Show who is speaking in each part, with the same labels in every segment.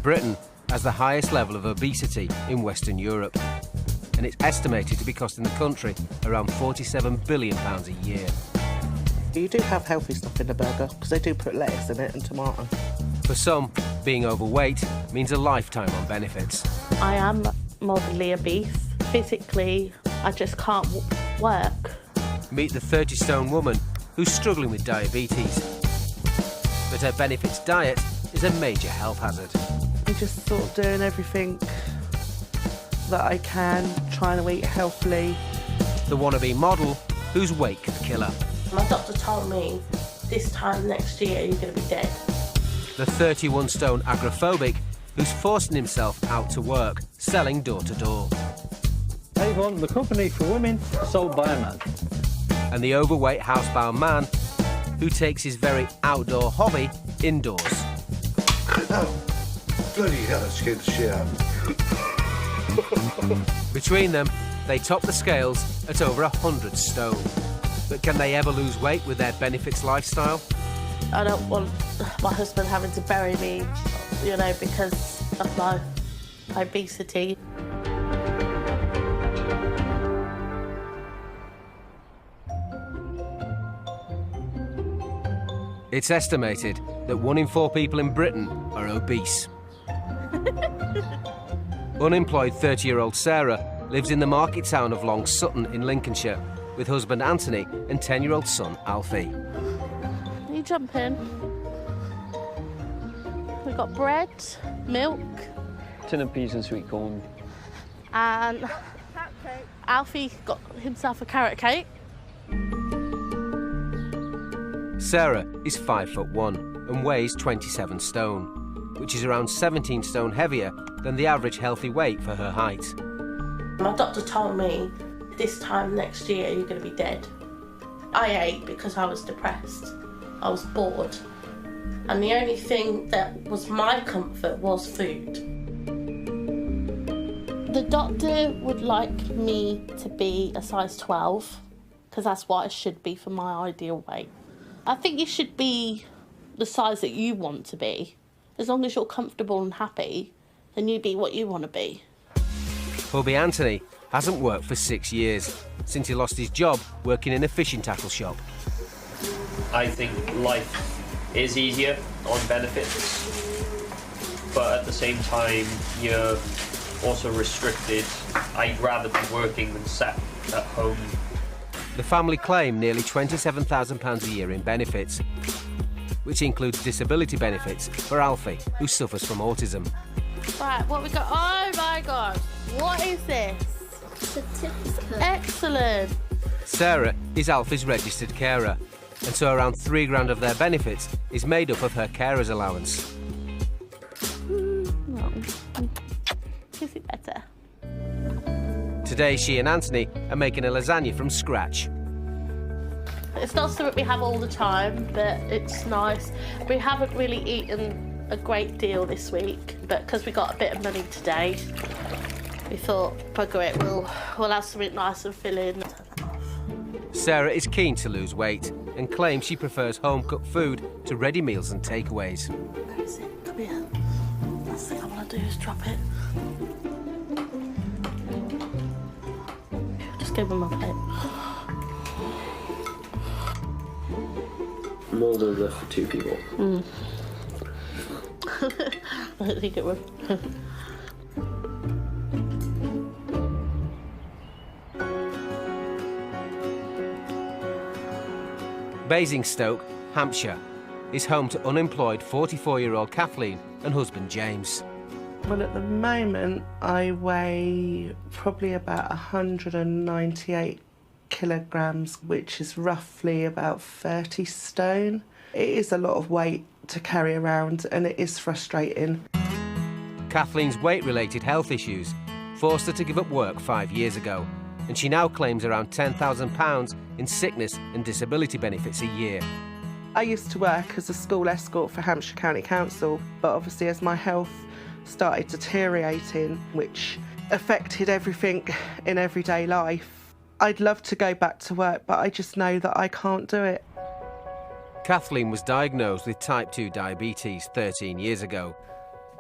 Speaker 1: Britain has the highest level of obesity in Western Europe, and it's estimated to be costing the country around £47 billion a year.
Speaker 2: You do have healthy stuff in the burger, because they do put lettuce in it and tomato.
Speaker 1: For some, being overweight means a lifetime on benefits.
Speaker 3: I am moderately obese. Physically, I just can't work.
Speaker 1: Meet the 30-stone woman who's struggling with diabetes. But her benefits diet is a major health hazard.
Speaker 2: I'm just sort of doing everything that I can, trying to eat healthily.
Speaker 1: The wannabe model whose weight could kill her.
Speaker 3: My doctor told me this time next year you're going to be dead.
Speaker 1: The 31-stone agoraphobic who's forcing himself out to work, selling door-to-door.
Speaker 4: Avon, the company for women, sold by a man.
Speaker 1: And the overweight housebound man who takes his very outdoor hobby indoors.
Speaker 5: Oh, bloody hell, that scared the shit out of me.
Speaker 1: Between them, they top the scales at over 100 stone. But can they ever lose weight with their benefits lifestyle?
Speaker 3: I don't want my husband having to bury me, you know, because of my obesity.
Speaker 1: It's estimated that 1 in 4 people in Britain are obese. Unemployed 30-year-old Sarah lives in the market town of Long Sutton in Lincolnshire with husband Anthony and 10-year-old son Alfie.
Speaker 3: Are you jumping? We've got bread, milk.
Speaker 4: Tin of peas and sweet corn.
Speaker 3: And Alfie got himself a carrot cake.
Speaker 1: Sarah is 5'1" and weighs 27 stone, which is around 17 stone heavier than the average healthy weight for her height.
Speaker 3: My doctor told me this time next year you're going to be dead. I ate because I was depressed. I was bored. And the only thing that was my comfort was food. The doctor would like me to be a size 12 because that's what I should be for my ideal weight. I think you should be the size that you want to be. As long as you're comfortable and happy, then you be what you want to be.
Speaker 1: Hubby Anthony hasn't worked for 6 years, since he lost his job working in a fishing tackle shop.
Speaker 6: I think life is easier on benefits, but at the same time, you're also restricted. I'd rather be working than sat at home.
Speaker 1: The family claim nearly £27,000 a year in benefits, which includes disability benefits for Alfie, who suffers from autism.
Speaker 3: Right, what we got? Oh my God, what is this? Excellent.
Speaker 1: Sarah is Alfie's registered carer, and so around £3 of their benefits is made up of her carer's allowance.
Speaker 3: No. Is it better?
Speaker 1: Today, she and Anthony are making a lasagna from scratch.
Speaker 3: It's not something we have all the time, but it's nice. We haven't really eaten a great deal this week, but because we got a bit of money today, we thought, bugger it, we'll have something nice and filling.
Speaker 1: Sarah is keen to lose weight and claims she prefers home-cooked food to ready meals and takeaways.
Speaker 3: That's it, come here. Last thing I want to do is drop it. Just give him my plate.
Speaker 6: More than enough for 2 people.
Speaker 3: I don't think it would.
Speaker 1: Basingstoke, Hampshire, is home to unemployed 44-year-old Kathleen and husband James.
Speaker 2: Well, at the moment, I weigh probably about 198 kilograms, which is roughly about 30 stone. It is a lot of weight to carry around, and it is frustrating.
Speaker 1: Kathleen's weight-related health issues forced her to give up work 5 years ago, and she now claims around £10,000 in sickness and disability benefits a year.
Speaker 2: I used to work as a school escort for Hampshire County Council, but obviously as my health started deteriorating, which affected everything in everyday life, I'd love to go back to work, but I just know that I can't do it.
Speaker 1: Kathleen was diagnosed with type 2 diabetes 13 years ago.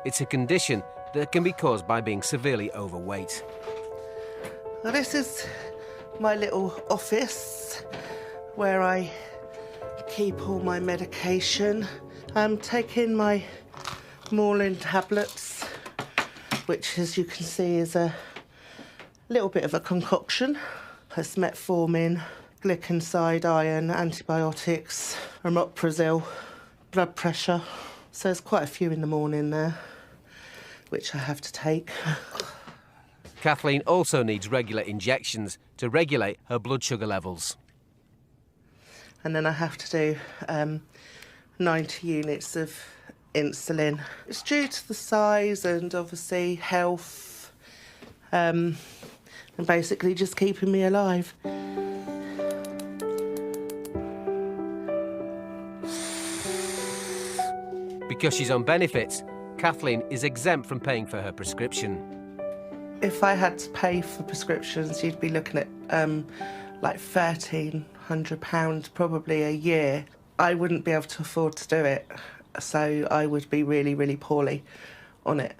Speaker 1: It's a condition that can be caused by being severely overweight.
Speaker 2: Now, this is my little office where I keep all my medication. I'm taking my Morlin tablets, which, as you can see, is a little bit of a concoction. Has metformin, glycoside, iron, antibiotics, omeprazole, blood pressure. So there's quite a few in the morning there, which I have to take.
Speaker 1: Kathleen also needs regular injections to regulate her blood sugar levels.
Speaker 2: And then I have to do 90 units of insulin. It's due to the size and obviously health, and basically just keeping me alive.
Speaker 1: Because she's on benefits, Kathleen is exempt from paying for her prescription.
Speaker 2: If I had to pay for prescriptions, you'd be looking at like £1,300 probably a year. I wouldn't be able to afford to do it, so I would be really, really poorly on it.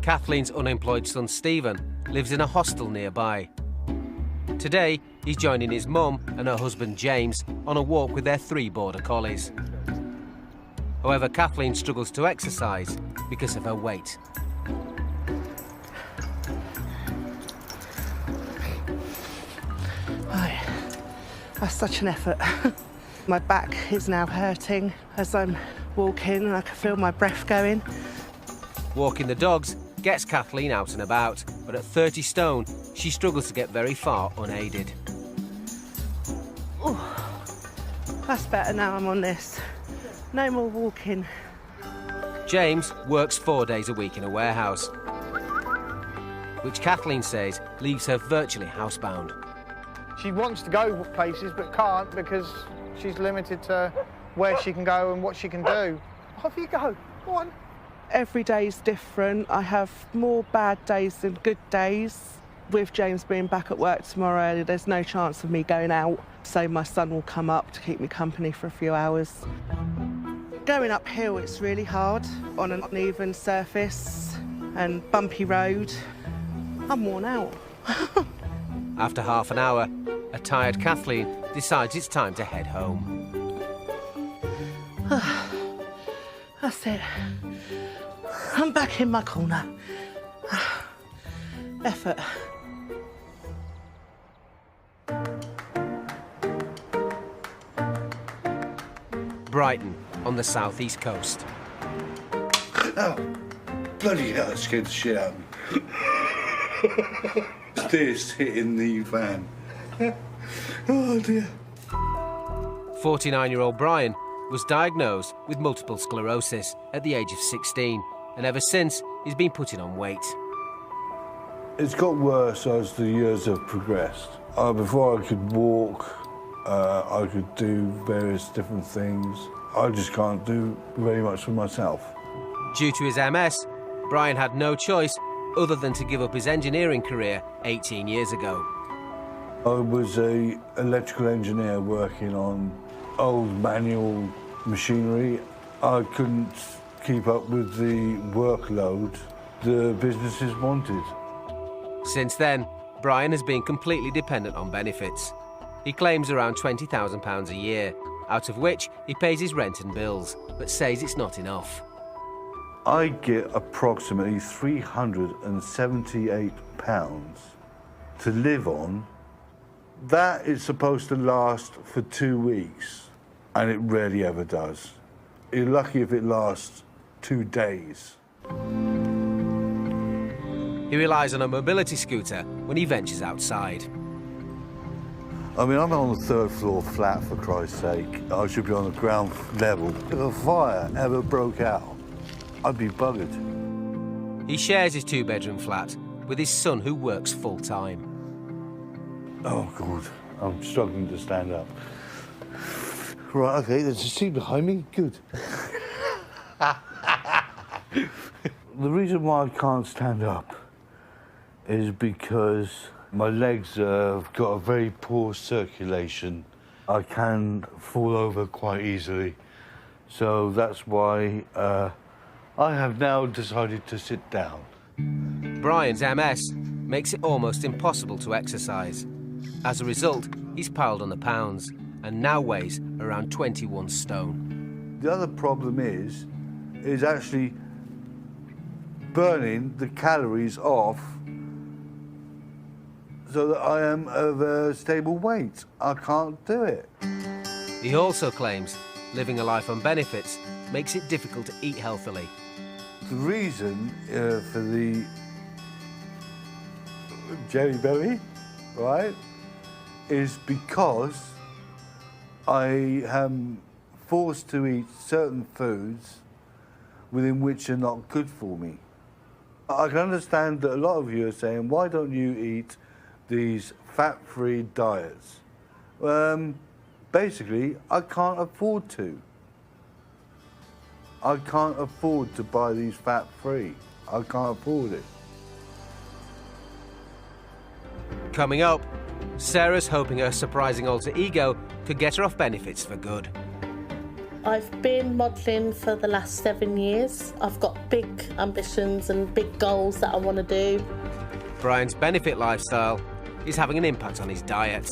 Speaker 1: Kathleen's unemployed son Stephen lives in a hostel nearby. Today, he's joining his mum and her husband James on a walk with their 3 border collies. However, Kathleen struggles to exercise because of her weight.
Speaker 2: That's such an effort. My back is now hurting as I'm walking and I can feel my breath going.
Speaker 1: Walking the dogs gets Kathleen out and about, but at 30 stone, she struggles to get very far unaided.
Speaker 2: Ooh, that's better now I'm on this. No more walking.
Speaker 1: James works 4 days a week in a warehouse, which Kathleen says leaves her virtually housebound.
Speaker 7: She wants to go places but can't because she's limited to where she can go and what she can do. Off you go, go on.
Speaker 2: Every day's different. I have more bad days than good days. With James being back at work tomorrow, there's no chance of me going out, so my son will come up to keep me company for a few hours. Going uphill, it's really hard on an uneven surface and bumpy road. I'm worn out.
Speaker 1: After half an hour, a tired Kathleen decides it's time to head home.
Speaker 2: That's it. I'm back in my corner. Effort.
Speaker 1: Brighton, on the southeast coast.
Speaker 5: Oh, bloody hell, that scared the shit out of me. Stairs hitting the van. Oh dear.
Speaker 1: 49-year-old Brian was diagnosed with multiple sclerosis at the age of 16, and ever since he's been putting on weight.
Speaker 5: It's got worse as the years have progressed. Before I could walk, I could do various different things. I just can't do very much for myself.
Speaker 1: Due to his MS, Brian had no choice other than to give up his engineering career 18 years ago.
Speaker 5: I was an electrical engineer working on old manual machinery. I couldn't keep up with the workload the businesses wanted.
Speaker 1: Since then, Brian has been completely dependent on benefits. He claims around £20,000 a year, out of which he pays his rent and bills, but says it's not enough.
Speaker 5: I get approximately £378 to live on. That is supposed to last for 2 weeks, and it rarely ever does. You're lucky if it lasts 2 days.
Speaker 1: He relies on a mobility scooter when he ventures outside.
Speaker 5: I mean, I'm on the 3rd floor flat, for Christ's sake. I should be on the ground level. If a fire ever broke out, I'd be buggered.
Speaker 1: He shares his 2-bedroom flat with his son, who works full-time.
Speaker 5: Oh, God, I'm struggling to stand up. Right, OK, there's a seat behind me. Good. The reason why I can't stand up is because my legs have got a very poor circulation. I can fall over quite easily. So that's why I have now decided to sit down.
Speaker 1: Brian's MS makes it almost impossible to exercise. As a result, he's piled on the pounds and now weighs around 21 stone.
Speaker 5: The other problem is actually burning the calories off so that I am of a stable weight. I can't do it.
Speaker 1: He also claims living a life on benefits makes it difficult to eat healthily.
Speaker 5: The reason for the jelly belly, right, is because I am forced to eat certain foods within which are not good for me. I can understand that a lot of you are saying, why don't you eat these fat-free diets? Basically, I can't afford to. I can't afford to buy these fat-free. I can't afford it.
Speaker 1: Coming up, Sarah's hoping her surprising alter ego could get her off benefits for good.
Speaker 3: I've been modelling for the last 7 years. I've got big ambitions and big goals that I want to do.
Speaker 1: Brian's benefit lifestyle is having an impact on his diet.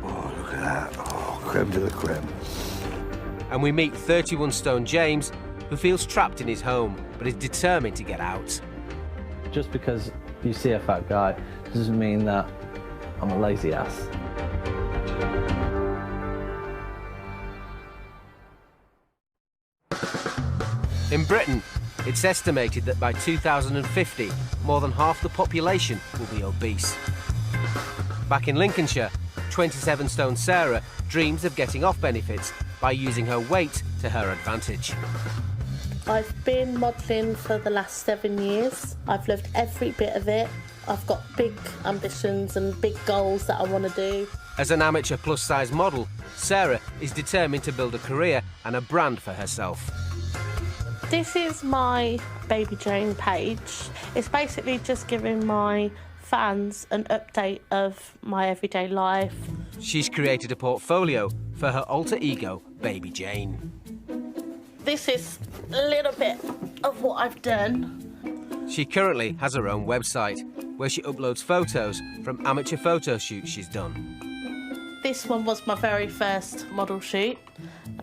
Speaker 5: Oh, look at that. Oh, creme de la creme.
Speaker 1: And we meet 31-stone James, who feels trapped in his home, but is determined to get out.
Speaker 8: Just because you see a fat guy doesn't mean that I'm a lazy ass.
Speaker 1: In Britain, it's estimated that by 2050, more than half the population will be obese. Back in Lincolnshire, 27-stone Sarah dreams of getting off benefits by using her weight to her advantage.
Speaker 3: I've been modelling for the last 7 years. I've lived every bit of it. I've got big ambitions and big goals that I want to do.
Speaker 1: As an amateur plus-size model, Sarah is determined to build a career and a brand for herself.
Speaker 3: This is my Baby Jane page. It's basically just giving my fans an update of my everyday life.
Speaker 1: She's created a portfolio for her alter ego, Baby Jane.
Speaker 3: This is a little bit of what I've done.
Speaker 1: She currently has her own website, where she uploads photos from amateur photo shoots she's done.
Speaker 3: This one was my very first model shoot.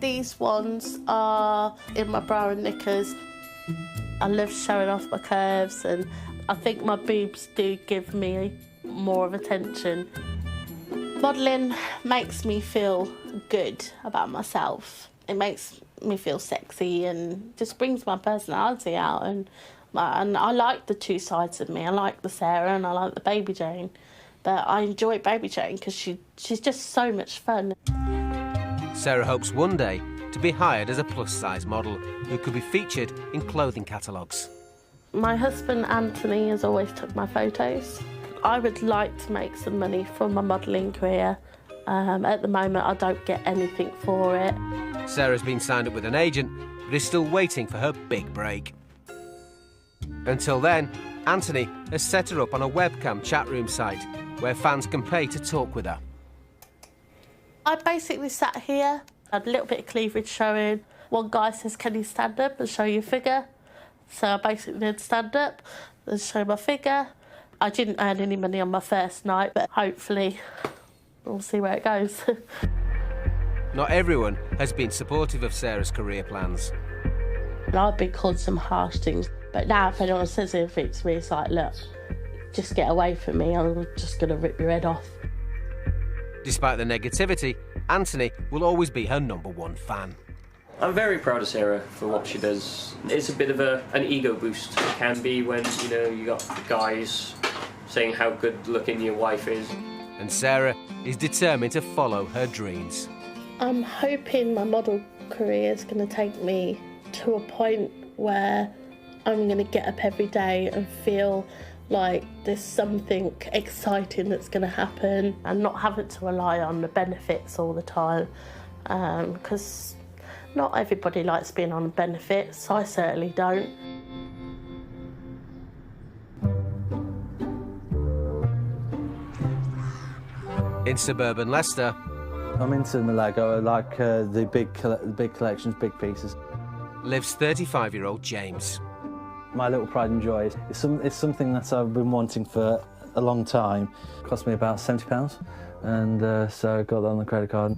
Speaker 3: These ones are in my bra and knickers. I love showing off my curves, and I think my boobs do give me more of attention. Modelling makes me feel good about myself. It makes me feel sexy and just brings my personality out. And I like the two sides of me. I like the Sarah and I like the Baby Jane. But I enjoy Baby Jane because she's just so much fun.
Speaker 1: Sarah hopes one day to be hired as a plus-size model who could be featured in clothing catalogues.
Speaker 3: My husband Anthony has always took my photos. I would like to make some money from my modelling career. At the moment, I don't get anything for it.
Speaker 1: Sarah's been signed up with an agent, but is still waiting for her big break. Until then, Anthony has set her up on a webcam chat room site where fans can pay to talk with her.
Speaker 3: I basically sat here, had a little bit of cleavage showing. One guy says, can you stand up and show your figure? So I basically did stand up and show my figure. I didn't earn any money on my first night, but hopefully we'll see where it goes.
Speaker 1: Not everyone has been supportive of Sarah's career plans.
Speaker 3: I've been called some harsh things, but now if anyone says anything to me, it's like, look, just get away from me, I'm just going to rip your head off.
Speaker 1: Despite the negativity, Anthony will always be her #1 fan.
Speaker 6: I'm very proud of Sarah for what she does. It's a bit of an ego boost. It can be when, you got the guys saying how good looking your wife is.
Speaker 1: And Sarah is determined to follow her dreams.
Speaker 3: I'm hoping my model career is going to take me to a point where I'm going to get up every day and feel like there's something exciting that's going to happen and not having to rely on the benefits all the time, because not everybody likes being on benefits. I certainly don't.
Speaker 1: In suburban Leicester,
Speaker 8: I'm into Malago. I like the big collections, big pieces.
Speaker 1: lives 35-year-old James.
Speaker 8: My little pride and joy is something that I've been wanting for a long time. It cost me about £70, and so I got that on the credit card.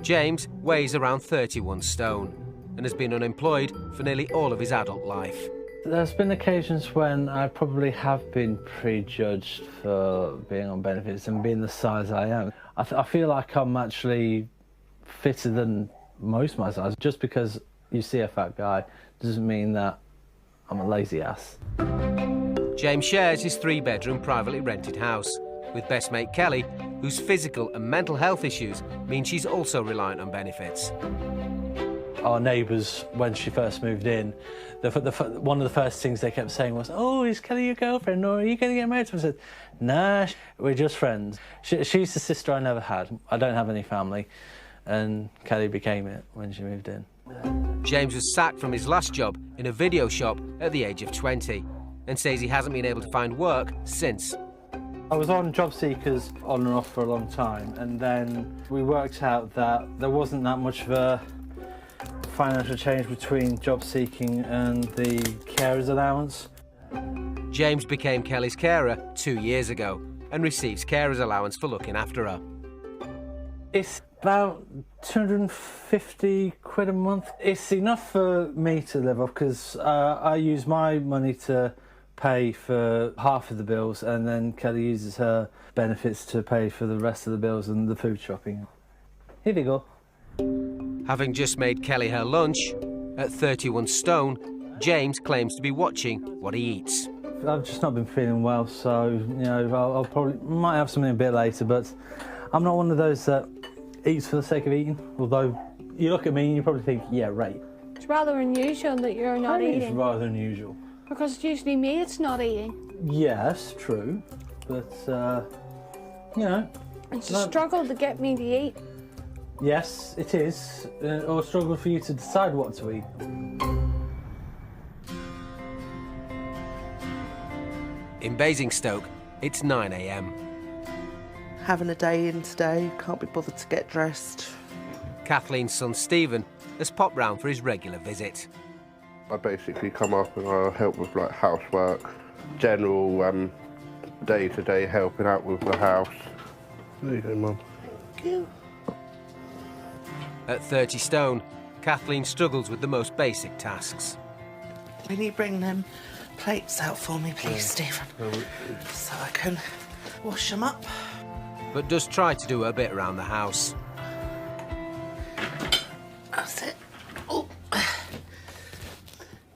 Speaker 1: James weighs around 31 stone and has been unemployed for nearly all of his adult life.
Speaker 8: There's been occasions when I probably have been prejudged for being on benefits and being the size I am. I feel like I'm actually fitter than most my size. Just because you see a fat guy doesn't mean that I'm a lazy ass.
Speaker 1: James shares his 3-bedroom privately rented house with best mate Kelly, whose physical and mental health issues mean she's also reliant on benefits.
Speaker 8: Our neighbours, when she first moved in, one of the first things they kept saying was, "Oh, is Kelly your girlfriend, or are you going to get married to her?" I said, "Nah, we're just friends." She's the sister I never had. I don't have any family, and Kelly became it when she moved in.
Speaker 1: James was sacked from his last job in a video shop at the age of 20 and says he hasn't been able to find work since.
Speaker 8: I was on job seekers on and off for a long time, and then we worked out that there wasn't that much of a financial change between job seeking and the carer's allowance.
Speaker 1: James became Kelly's carer 2 years ago and receives carer's allowance for looking after her.
Speaker 8: It's about 250 quid a month. It's enough for me to live off because I use my money to pay for half of the bills, and then Kelly uses her benefits to pay for the rest of the bills and the food shopping. Here we go.
Speaker 1: Having just made Kelly her lunch, at 31 stone, James claims to be watching what he eats.
Speaker 8: I've just not been feeling well, so, you know, I'll probably might have something a bit later, but I'm not one of those that eats for the sake of eating, although you look at me and you probably think, yeah, right.
Speaker 9: It's rather unusual that you're not eating.
Speaker 8: It's rather unusual.
Speaker 9: Because it's usually me that's not eating.
Speaker 8: Yes, true, but, you know...
Speaker 9: It's a struggle to get me to eat.
Speaker 8: Yes, it is, or a struggle for you to decide what to eat.
Speaker 1: In Basingstoke, it's 9 a.m.
Speaker 2: Having a day in today, can't be bothered to get dressed.
Speaker 1: Kathleen's son Stephen has popped round for his regular visit.
Speaker 10: I basically come up and I help with like housework, general day-to-day helping out with the house. There you go, Mum.
Speaker 2: Thank you.
Speaker 1: At 30 stone, Kathleen struggles with the most basic tasks.
Speaker 2: Can you bring them plates out for me, please, Stephen? So I can wash them up.
Speaker 1: But does try to do a bit around the house.
Speaker 2: That's it. Oh.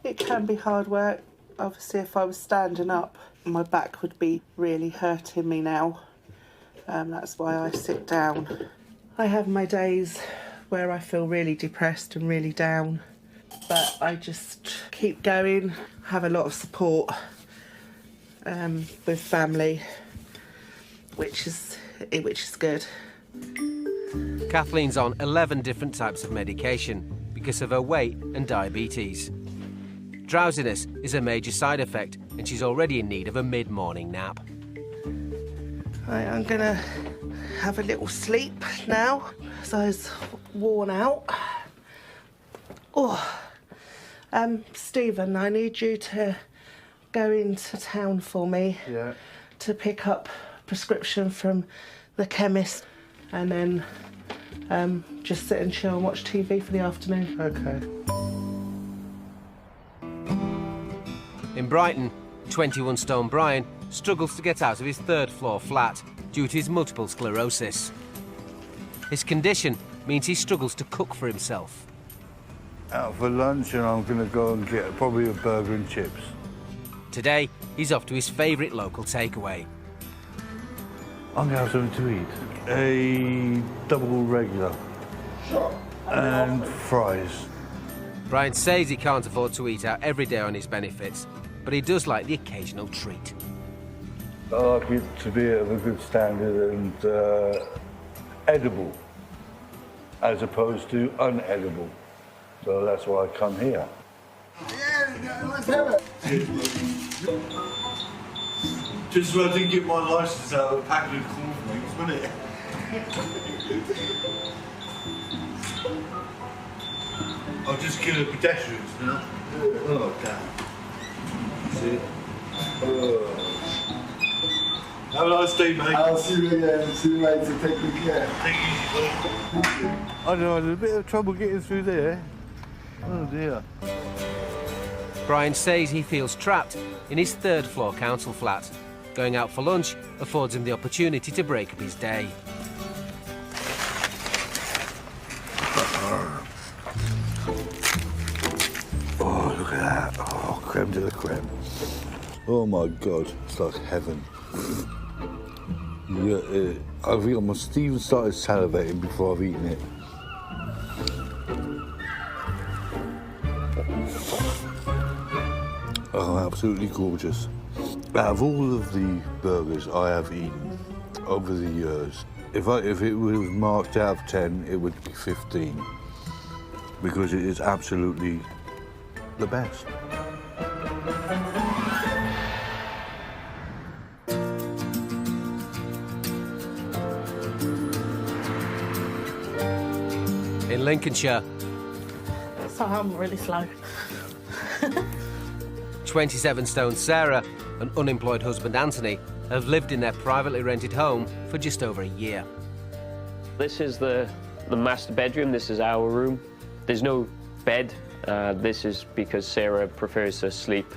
Speaker 2: It can be hard work. Obviously, if I was standing up, my back would be really hurting me now. That's why I sit down. I have my days where I feel really depressed and really down, but I just keep going, have a lot of support with family, which is good.
Speaker 1: Kathleen's on 11 different types of medication because of her weight and diabetes. Drowsiness is a major side effect and she's already in need of a mid-morning nap.
Speaker 2: I'm gonna have a little sleep now, so I was worn out. Oh, Stephen, I need you to go into town for me.
Speaker 10: Yeah.
Speaker 2: To pick up prescription from the chemist, and then just sit and chill and watch TV for the afternoon.
Speaker 10: Okay.
Speaker 1: In Brighton, 21 stone Bryan struggles to get out of his 3rd floor flat due to his multiple sclerosis. His condition means he struggles to cook for himself.
Speaker 5: Out for lunch, and I'm going to go and get probably a burger and chips.
Speaker 1: Today, he's off to his favourite local takeaway.
Speaker 5: I'm going to have something to eat. A double regular and fries.
Speaker 1: Bryan says he can't afford to eat out every day on his benefits, but he does like the occasional treat.
Speaker 5: I like it to be of a good standard and edible, as opposed to unedible. So that's why I come here.
Speaker 11: Yeah, let's have it.
Speaker 5: Just so I didn't get my licence out of a packet of cornflakes, wasn't it? I I'll just kill the pedestrians now. Oh, damn. See? Oh. Have a nice day, mate.
Speaker 11: I'll see you again. See you later. Take good care.
Speaker 5: Take it easy, buddy. I know, I had a bit of trouble getting through there. Oh, dear.
Speaker 1: Bryan says he feels trapped in his third-floor council flat. Going out for lunch affords him the opportunity to break up his day.
Speaker 5: Oh, look at that. Oh, creme de la creme. Oh, my God. It's like heaven. Yeah, I think I must even started salivating before I've eaten it. Oh, absolutely gorgeous. Out of all of the burgers I have eaten over the years, if it was marked out of 10, it would be 15, because it is absolutely the best.
Speaker 1: In Lincolnshire,
Speaker 3: So I'm really slow.
Speaker 1: 27-stone Sarah and unemployed husband Anthony have lived in their privately rented home for just over a year.
Speaker 6: This is the master bedroom. This is our room. There's no bed. This is because Sarah prefers to sleep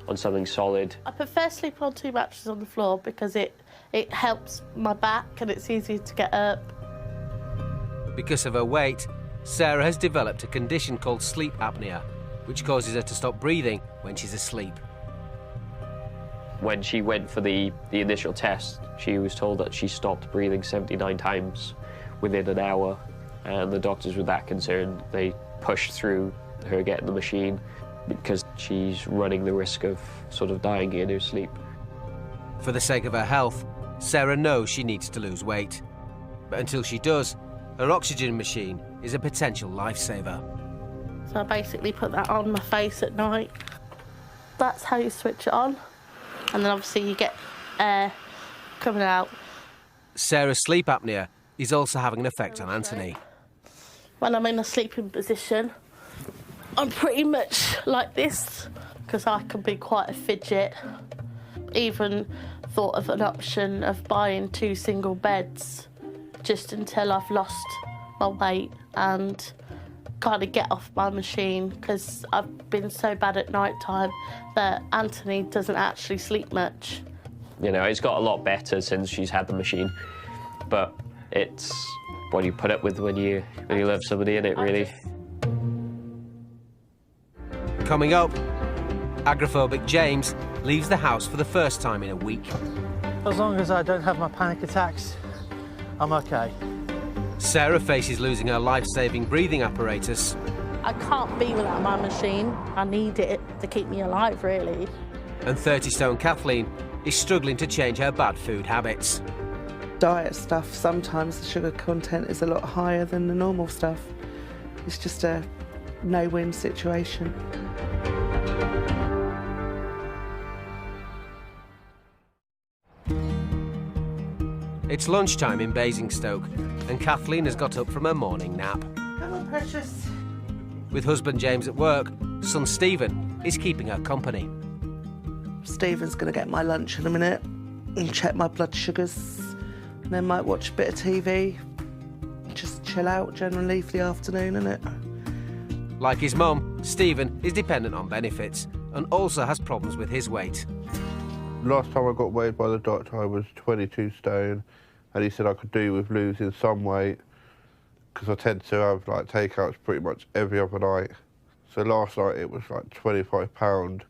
Speaker 6: on something solid.
Speaker 3: I prefer sleeping on 2 mattresses on the floor because it helps my back and it's easier to get up.
Speaker 1: Because of her weight, Sarah has developed a condition called sleep apnea, which causes her to stop breathing when she's asleep.
Speaker 6: When she went for the initial test, she was told that she stopped breathing 79 times within an hour, and the doctors were that concerned. They pushed through her getting the machine because she's running the risk of sort of dying in her sleep.
Speaker 1: For the sake of her health, Sarah knows she needs to lose weight. But until she does, her oxygen machine is a potential lifesaver.
Speaker 3: So I basically put that on my face at night. That's how you switch it on. And then obviously you get air coming out.
Speaker 1: Sarah's sleep apnea is also having an effect on Anthony.
Speaker 3: When I'm in a sleeping position, I'm pretty much like this because I can be quite a fidget. Even thought of an option of buying 2 single beds just until I've lost my weight and kind of get off my machine, because I've been so bad at night time that Anthony doesn't actually sleep much.
Speaker 6: You know, it's got a lot better since she's had the machine, but it's what you put up with when you love somebody in it, really.
Speaker 1: Coming up, agoraphobic James leaves the house for the first time in a week.
Speaker 8: As long as I don't have my panic attacks, I'm okay.
Speaker 1: Sarah faces losing her life-saving breathing apparatus.
Speaker 3: I can't be without my machine. I need it to keep me alive, really.
Speaker 1: And 30-stone Kathleen is struggling to change her bad food habits.
Speaker 2: Diet stuff, sometimes the sugar content is a lot higher than the normal stuff. It's just a no-win situation.
Speaker 1: It's lunchtime in Basingstoke, and Kathleen has got up from her morning nap.
Speaker 2: Come on, precious.
Speaker 1: With husband James at work, son Stephen is keeping her company.
Speaker 2: Stephen's going to get my lunch in a minute and check my blood sugars, and then might watch a bit of TV. Just chill out generally for the afternoon, innit?
Speaker 1: Like his mum, Stephen is dependent on benefits and also has problems with his weight.
Speaker 10: Last time I got weighed by the doctor, I was 22 stone, and he said I could do with losing some weight because I tend to have like takeouts pretty much every other night. So last night it was like £25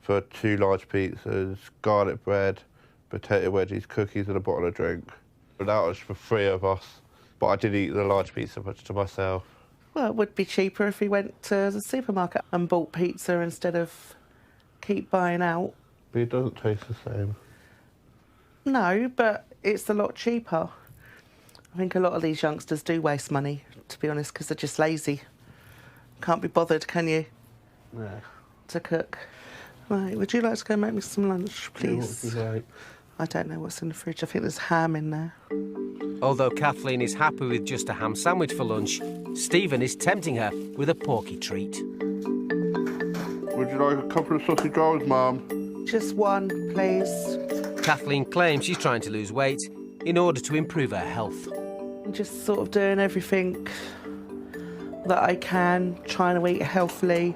Speaker 10: for 2 large pizzas, garlic bread, potato wedges, cookies and a bottle of drink. But that was for 3 of us, but I did eat the large pizza much to myself.
Speaker 2: Well, it would be cheaper if we went to the supermarket and bought pizza instead of keep buying out.
Speaker 10: But it doesn't taste the same.
Speaker 2: No, but it's a lot cheaper. I think a lot of these youngsters do waste money, to be honest, because they're just lazy. Can't be bothered, can you?
Speaker 10: Yeah.
Speaker 2: To cook. Right, would you like to go make me some lunch, please?
Speaker 10: Yeah, what would you like?
Speaker 2: I don't know what's in the fridge. I think there's ham in there.
Speaker 1: Although Kathleen is happy with just a ham sandwich for lunch, Stephen is tempting her with a porky treat.
Speaker 10: Would you like a couple of sausage rolls, Mum?
Speaker 2: Just one, please.
Speaker 1: Kathleen claims she's trying to lose weight in order to improve her health.
Speaker 2: I'm just sort of doing everything that I can, trying to eat healthily.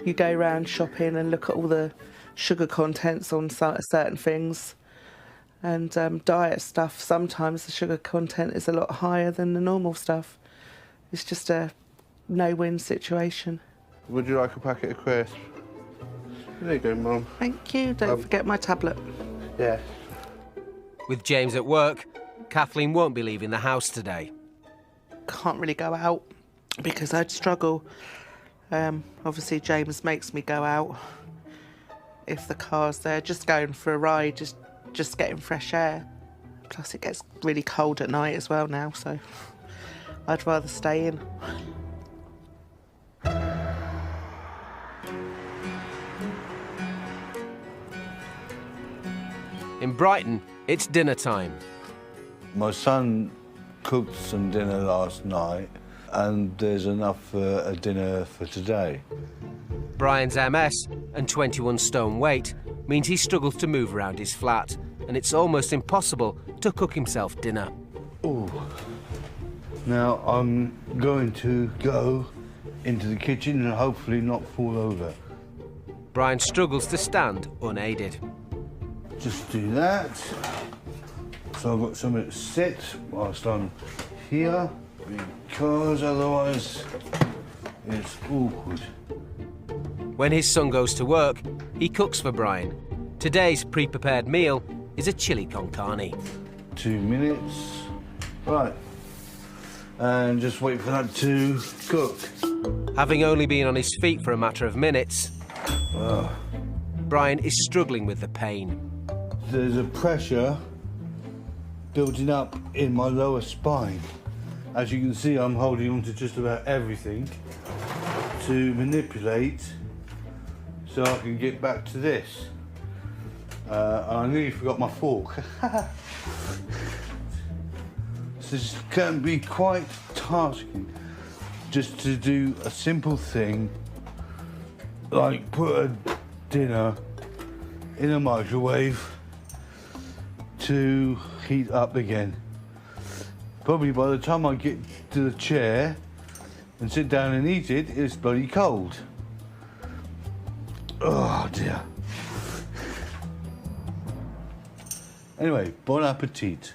Speaker 2: You go around shopping and look at all the sugar contents on certain things. And diet stuff, sometimes the sugar content is a lot higher than the normal stuff. It's just a no-win situation.
Speaker 10: Would you like a packet of crisps? There you go, Mum.
Speaker 2: Thank you. Don't forget my tablet.
Speaker 10: Yeah.
Speaker 1: With James at work, Kathleen won't be leaving the house today.
Speaker 2: Can't really go out because I'd struggle. Obviously, James makes me go out if the car's there. Just going for a ride, just getting fresh air. Plus, it gets really cold at night as well now, so I'd rather stay in.
Speaker 1: In Brighton, it's dinner time.
Speaker 5: My son cooked some dinner last night, and there's enough for a dinner for today.
Speaker 1: Brian's MS and 21 stone weight means he struggles to move around his flat, and it's almost impossible to cook himself dinner.
Speaker 5: Ooh. Now I'm going to go into the kitchen and hopefully not fall over.
Speaker 1: Brian struggles to stand unaided.
Speaker 5: Just do that. So I've got somewhere to sit whilst I'm here, because otherwise it's awkward.
Speaker 1: When his son goes to work, he cooks for Brian. Today's pre-prepared meal is a chili con carne.
Speaker 5: 2 minutes. Right. And just wait for that to cook.
Speaker 1: Having only been on his feet for a matter of minutes, Brian is struggling with the pain.
Speaker 5: There's a pressure building up in my lower spine. As you can see, I'm holding on to just about everything to manipulate so I can get back to this. I nearly forgot my fork. This can be quite tasking just to do a simple thing like put a dinner in a microwave to heat up again. Probably by the time I get to the chair and sit down and eat it, it's bloody cold. Oh dear. Anyway, bon appetit.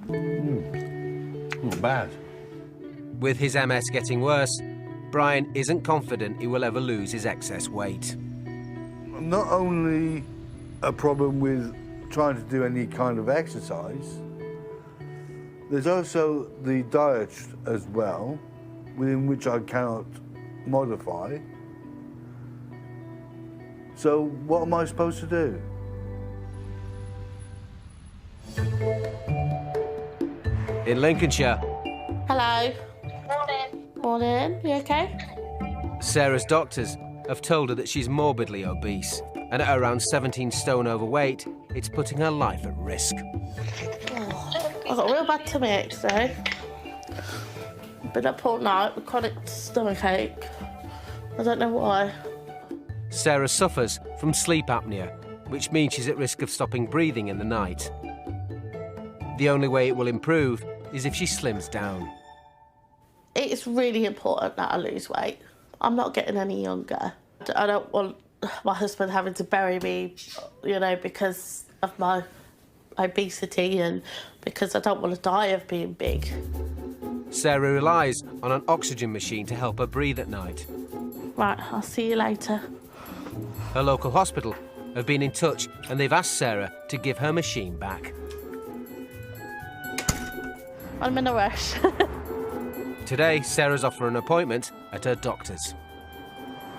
Speaker 5: Not bad.
Speaker 1: With his MS getting worse, Brian isn't confident he will ever lose his excess weight.
Speaker 5: Not only a problem with trying to do any kind of exercise, there's also the diet as well, within which I cannot modify. So what am I supposed to do?
Speaker 1: In Lincolnshire,
Speaker 3: Hello. Morning. Morning. You okay?
Speaker 1: Sarah's doctors have told her that she's morbidly obese, and at around 17 stone overweight, it's putting her life at risk.
Speaker 3: I've got a real bad tummy ache today. Been up all night with chronic stomach ache. I don't know why.
Speaker 1: Sarah suffers from sleep apnea, which means she's at risk of stopping breathing in the night. The only way it will improve is if she slims down.
Speaker 3: It's really important that I lose weight. I'm not getting any younger. I don't want my husband having to bury me, you know, because of my obesity and because I don't want to die of being big.
Speaker 1: Sarah relies on an oxygen machine to help her breathe at night.
Speaker 3: Right, I'll see you later.
Speaker 1: Her local hospital have been in touch and they've asked Sarah to give her machine back.
Speaker 3: I'm in a rush.
Speaker 1: Today, Sarah's off for an appointment at her doctor's.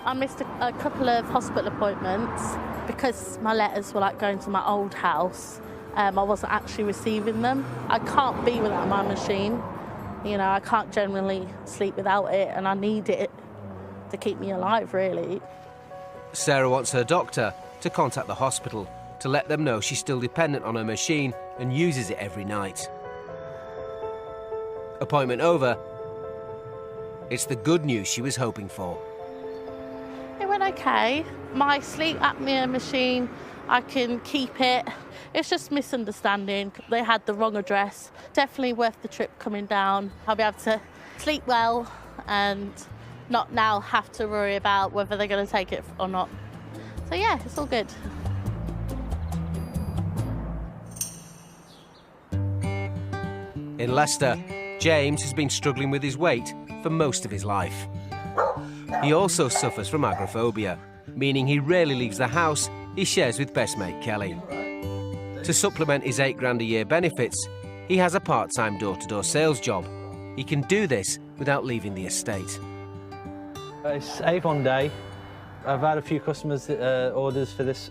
Speaker 3: I missed a couple of hospital appointments because my letters were like going to my old house. I wasn't actually receiving them. I can't be without my machine. You know, I can't generally sleep without it, and I need it to keep me alive, really.
Speaker 1: Sarah wants her doctor to contact the hospital to let them know she's still dependent on her machine and uses it every night. Appointment over. It's the good news she was hoping for.
Speaker 3: It went okay. My sleep apnea machine, I can keep it. It's just misunderstanding. They had the wrong address. Definitely worth the trip coming down. I'll be able to sleep well and not now have to worry about whether they're going to take it or not. So yeah, it's all good.
Speaker 1: In Leicester, James has been struggling with his weight for most of his life. He also suffers from agoraphobia, meaning he rarely leaves the house he shares with best mate Kelly. To supplement his £8 a year benefits, he has a part-time door-to-door sales job. He can do this without leaving the estate.
Speaker 8: It's Avon Day. I've had a few customers' orders for this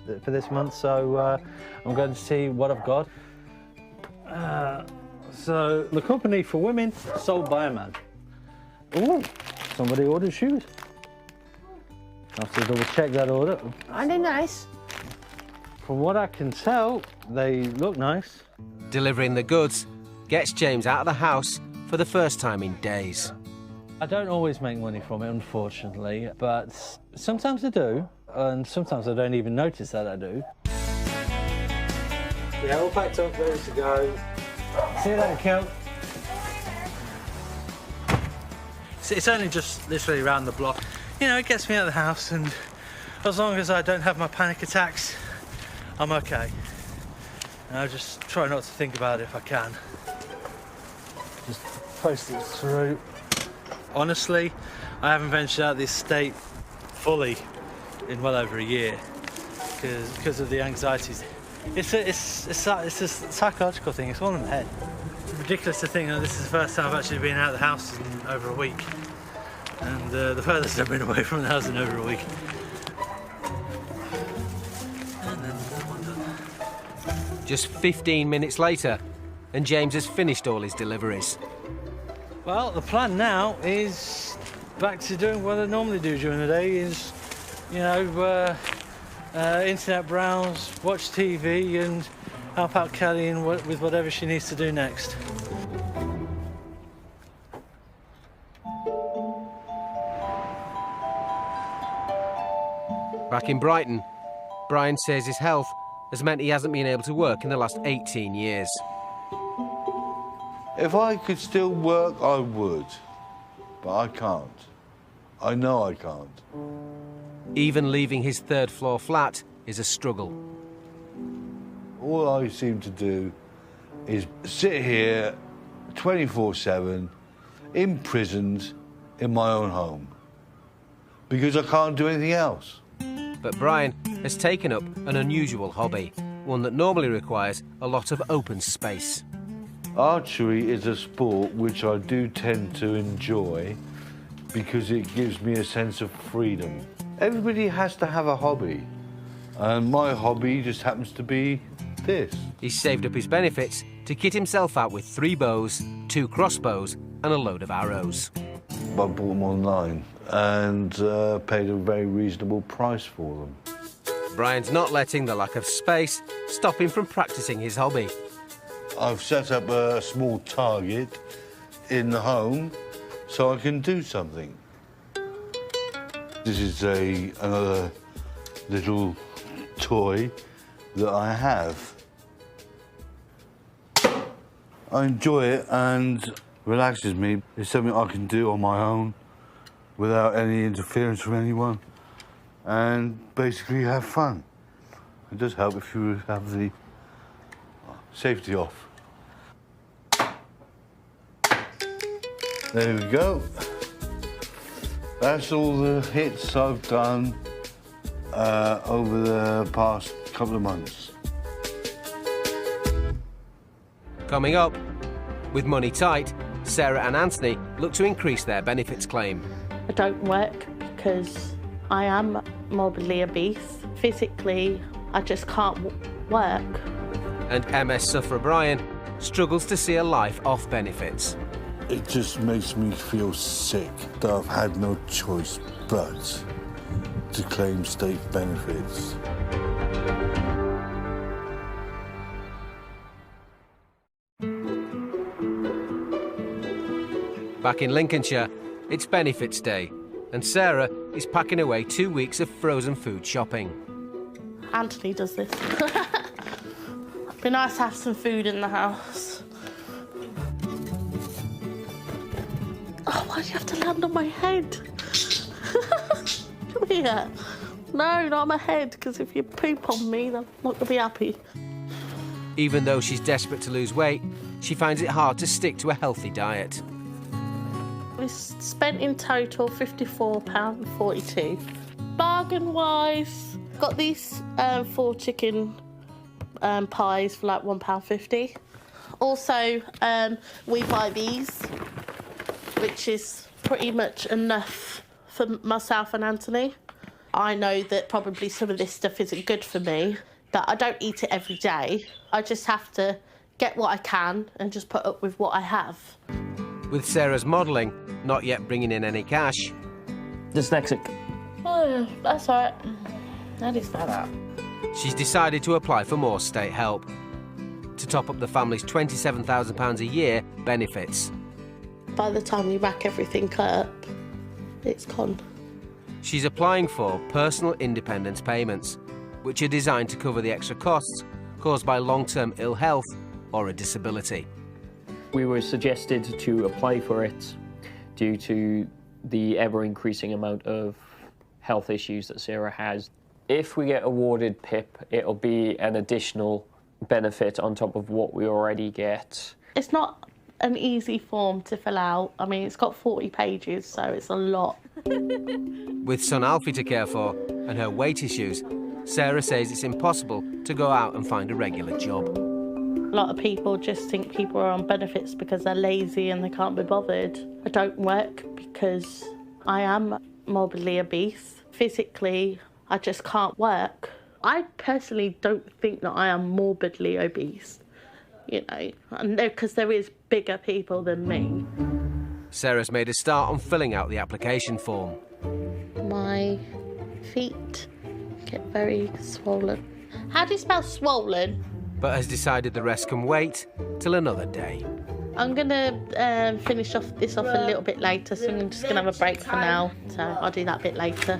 Speaker 8: month, so I'm going to see what I've got. So the company for women sold by a man. Ooh, somebody ordered shoes. I have to double check that order.
Speaker 9: Are they nice?
Speaker 8: From what I can tell, they look nice.
Speaker 1: Delivering the goods gets James out of the house for the first time in days.
Speaker 8: I don't always make money from it, unfortunately, but sometimes I do, and sometimes I don't even notice that I do. Yeah, all packed up, ready to go. See you later, Kel. It's only just literally around the block. You know, it gets me out of the house, and as long as I don't have my panic attacks, I'm okay. And I just try not to think about it if I can. Just post it through. Honestly, I haven't ventured out of the estate fully in well over a year because of the anxieties. It's a psychological thing. It's all in the head. It's ridiculous to think that this is the first time I've actually been out of the house in over a week, and the furthest I've been away from the house in over a week. And then that one done.
Speaker 1: Just 15 minutes later, and James has finished all his deliveries.
Speaker 8: Well, the plan now is back to doing what I normally do during the day, is, you know, internet browse, watch TV and help out Kelly with whatever she needs to do next.
Speaker 1: Back in Brighton, Brian says his health has meant he hasn't been able to work in the last 18 years.
Speaker 5: If I could still work, I would, but I can't. I know I can't.
Speaker 1: Even leaving his third-floor flat is a struggle.
Speaker 5: All I seem to do is sit here 24/7, imprisoned in my own home, because I can't do anything else.
Speaker 1: But Brian has taken up an unusual hobby, one that normally requires a lot of open space.
Speaker 5: Archery is a sport which I do tend to enjoy because it gives me a sense of freedom. Everybody has to have a hobby, and my hobby just happens to be this.
Speaker 1: He's saved up his benefits to kit himself out with 3 bows, 2 crossbows and a load of arrows.
Speaker 5: I bought them online and paid a very reasonable price for them.
Speaker 1: Brian's not letting the lack of space stop him from practicing his hobby.
Speaker 5: I've set up a small target in the home so I can do something. This is another little toy that I have. I enjoy it and relaxes me. It's something I can do on my own without any interference from anyone and basically have fun. It does help if you have the safety off. There we go. That's all the hits I've done over the past couple of months.
Speaker 1: Coming up, with money tight, Sarah and Anthony look to increase their benefits claim.
Speaker 3: I don't work because I am morbidly obese. Physically, I just can't work.
Speaker 1: And MS-sufferer Bryan struggles to see a life off benefits.
Speaker 5: It just makes me feel sick that I've had no choice but to claim state benefits.
Speaker 1: Back in Lincolnshire, it's Benefits Day, and Sarah is packing away 2 weeks of frozen food shopping.
Speaker 3: Anthony does this. It'd be nice to have some food in the house. Oh, why do you have to land on my head? Come here. No, not on my head, because if you poop on me, then I'm not going to be happy.
Speaker 1: Even though she's desperate to lose weight, she finds it hard to stick to a healthy diet.
Speaker 3: We spent in total £54.42. Bargain-wise, got these 4 chicken pies for like £1.50. Also, we buy these, which is pretty much enough for myself and Anthony. I know that probably some of this stuff isn't good for me, but I don't eat it every day. I just have to get what I can and just put up with what I have.
Speaker 1: With Sarah's modelling not yet bringing in any cash.
Speaker 12: Dyslexic.
Speaker 3: Oh, that's all right. That is better.
Speaker 1: She's decided to apply for more state help to top up the family's £27,000 a year benefits.
Speaker 3: By the time we rack everything up, it's gone.
Speaker 1: She's applying for personal independence payments, which are designed to cover the extra costs caused by long-term ill health or a disability.
Speaker 12: We were suggested to apply for it due to the ever-increasing amount of health issues that Sarah has. If we get awarded PIP, it'll be an additional benefit on top of what we already get.
Speaker 3: It's not an easy form to fill out. I mean, it's got 40 pages, so it's a lot.
Speaker 1: With son Alfie to care for and her weight issues, Sarah says it's impossible to go out and find a regular job.
Speaker 3: A lot of people just think people are on benefits because they're lazy and they can't be bothered. I don't work because I am morbidly obese. Physically, I just can't work. I personally don't think that I am morbidly obese, you know, because there is bigger people than me.
Speaker 1: Sarah's made a start on filling out the application form.
Speaker 3: My feet get very swollen. How do you spell swollen?
Speaker 1: But has decided the rest can wait till another day.
Speaker 3: I'm going to finish this off a little bit later, so I'm just going to have a break for now. So I'll do that a bit later.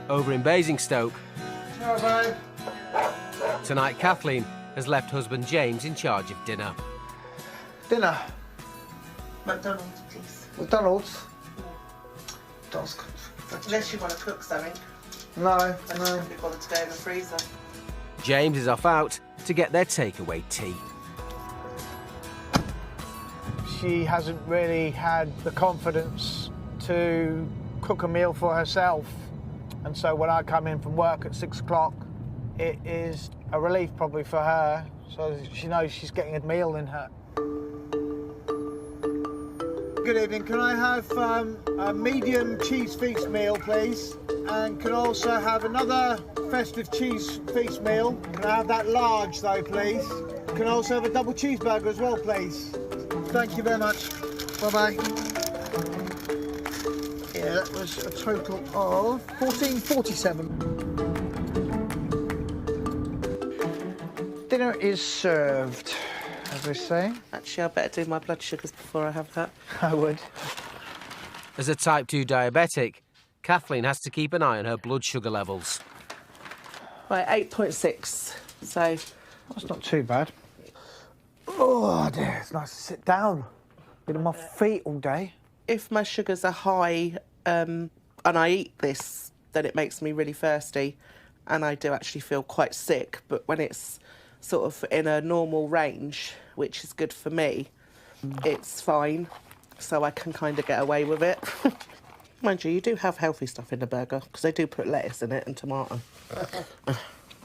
Speaker 1: Over in Basingstoke, tonight Kathleen has left husband James in charge of dinner.
Speaker 7: Dinner?
Speaker 2: McDonald's, please.
Speaker 7: McDonald's? McDonald's.
Speaker 2: Unless you want to cook something.
Speaker 7: No,
Speaker 2: I just can't be bothered to go in the freezer.
Speaker 1: James is off out to get their takeaway tea.
Speaker 7: She hasn't really had the confidence to cook a meal for herself. And so when I come in from work at 6 o'clock, it is a relief probably for her, so she knows she's getting a meal in her. Good evening, can I have a medium cheese feast meal, please? And can I also have another festive cheese feast meal? Can I have that large though, please? Can I also have a double cheeseburger as well, please? Thank you very much. Bye-bye. Yeah, that was a total of £14.47. Dinner is served, as they say.
Speaker 2: Actually, I better do my blood sugars before I have that.
Speaker 7: I would.
Speaker 1: As a type 2 diabetic, Kathleen has to keep an eye on her blood sugar levels.
Speaker 2: Right, 8.6, so...
Speaker 7: That's not too bad. Oh, dear, it's nice to sit down. Been on my feet all day.
Speaker 2: If my sugars are high and I eat this, then it makes me really thirsty and I do actually feel quite sick. But when it's sort of in a normal range, which is good for me, it's fine. So I can kind of get away with it. Mind you do have healthy stuff in the burger because they do put lettuce in it and tomato.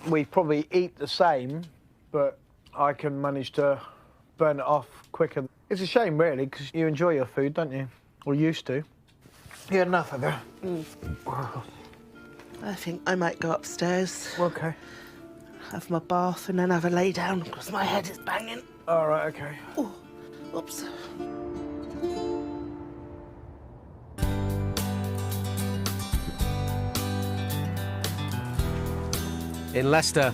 Speaker 7: We probably eat the same, but I can manage to burn it off quicker. It's a shame, really, because you enjoy your food, don't you? Or used to. You had enough of it?
Speaker 2: I think I might go upstairs.
Speaker 7: OK.
Speaker 2: Have my bath and then have a lay down because my head is banging.
Speaker 7: All right, OK.
Speaker 2: Oh, oops.
Speaker 1: In Leicester,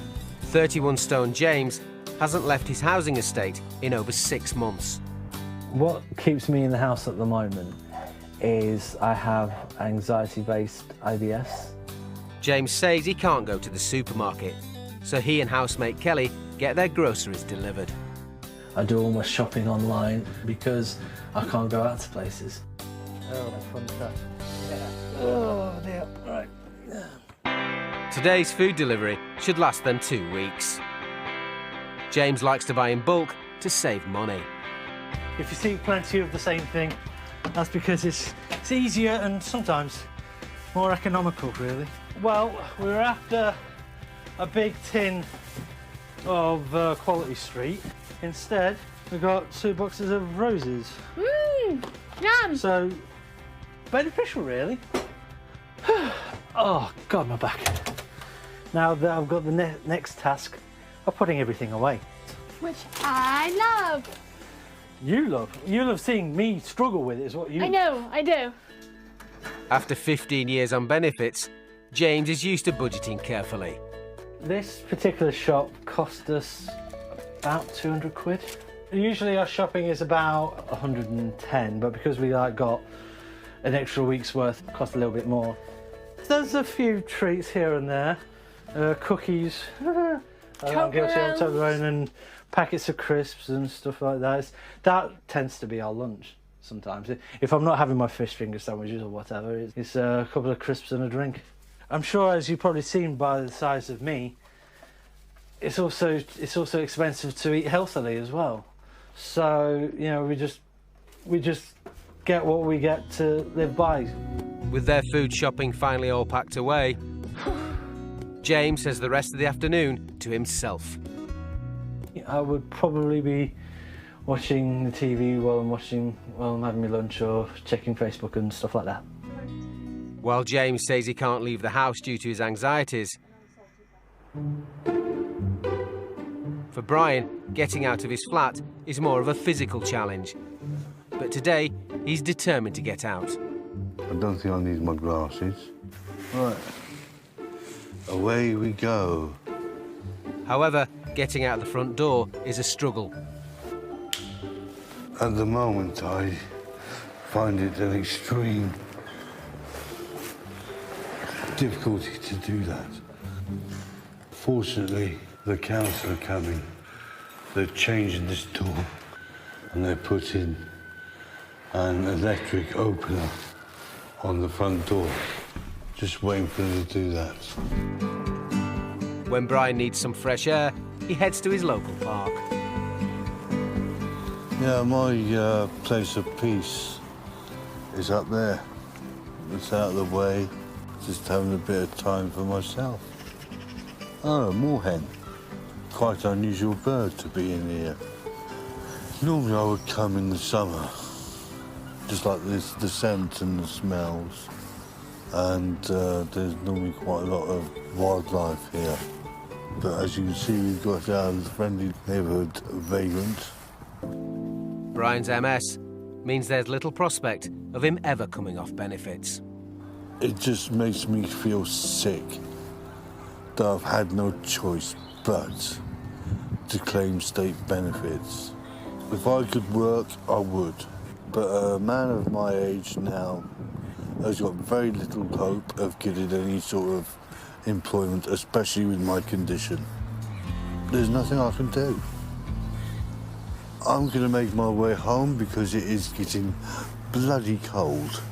Speaker 1: 31-stone James hasn't left his housing estate in over 6 months.
Speaker 8: What keeps me in the house at the moment is I have anxiety-based IBS.
Speaker 1: James says he can't go to the supermarket, so he and housemate Kelly get their groceries delivered.
Speaker 8: I do all my shopping online because I can't go out to places. Oh, fun stuff. Yeah. Oh, dear. Right.
Speaker 1: Today's food delivery should last them 2 weeks. James likes to buy in bulk to save money.
Speaker 8: If you see plenty of the same thing, that's because it's easier and sometimes more economical, really. Well, we were after a big tin of Quality Street. Instead, we got 2 boxes of roses.
Speaker 9: Yum!
Speaker 8: So, beneficial, really. Oh, God, my back. Now that I've got the next task of putting everything away.
Speaker 9: Which I love.
Speaker 8: You love seeing me struggle with it, is what you...
Speaker 9: I know, I do.
Speaker 1: After 15 years on benefits, James is used to budgeting carefully.
Speaker 8: This particular shop cost us about 200 quid. Usually our shopping is about 110, but because we got an extra week's worth, it cost a little bit more. There's a few treats here and there, cookies, I'm guilty of Toblerone, and packets of crisps and stuff like that. That tends to be our lunch sometimes. If I'm not having my fish finger sandwiches or whatever, it's a couple of crisps and a drink. I'm sure, as you've probably seen by the size of me, it's also expensive to eat healthily as well. So, you know, we just get what we get to live by.
Speaker 1: With their food shopping finally all packed away, James has the rest of the afternoon to himself.
Speaker 8: I would probably be watching the TV while I'm having my lunch or checking Facebook and stuff like that.
Speaker 1: While James says he can't leave the house due to his anxieties, for Brian, getting out of his flat is more of a physical challenge. But today, he's determined to get out.
Speaker 5: I don't think I need my glasses. Right, away we go.
Speaker 1: However, getting out the front door is a struggle.
Speaker 5: At the moment, I find it an extreme difficulty to do that. Fortunately, the council are coming. They're changing this door and they're putting an electric opener on the front door. Just waiting for them to do that.
Speaker 1: When Brian needs some fresh air, he heads to his local park.
Speaker 5: Yeah, my place of peace is up there. It's out of the way, just having a bit of time for myself. Oh, moorhen. Quite an unusual bird to be in here. Normally I would come in the summer, just like this, the scent and the smells. And there's normally quite a lot of wildlife here. But as you can see, we've got our friendly neighbourhood vagrant.
Speaker 1: Brian's MS means there's little prospect of him ever coming off benefits.
Speaker 5: It just makes me feel sick that I've had no choice but to claim state benefits. If I could work, I would. But a man of my age now has got very little hope of getting any sort of employment, especially with my condition. There's nothing I can do. I'm going to make my way home because it is getting bloody cold.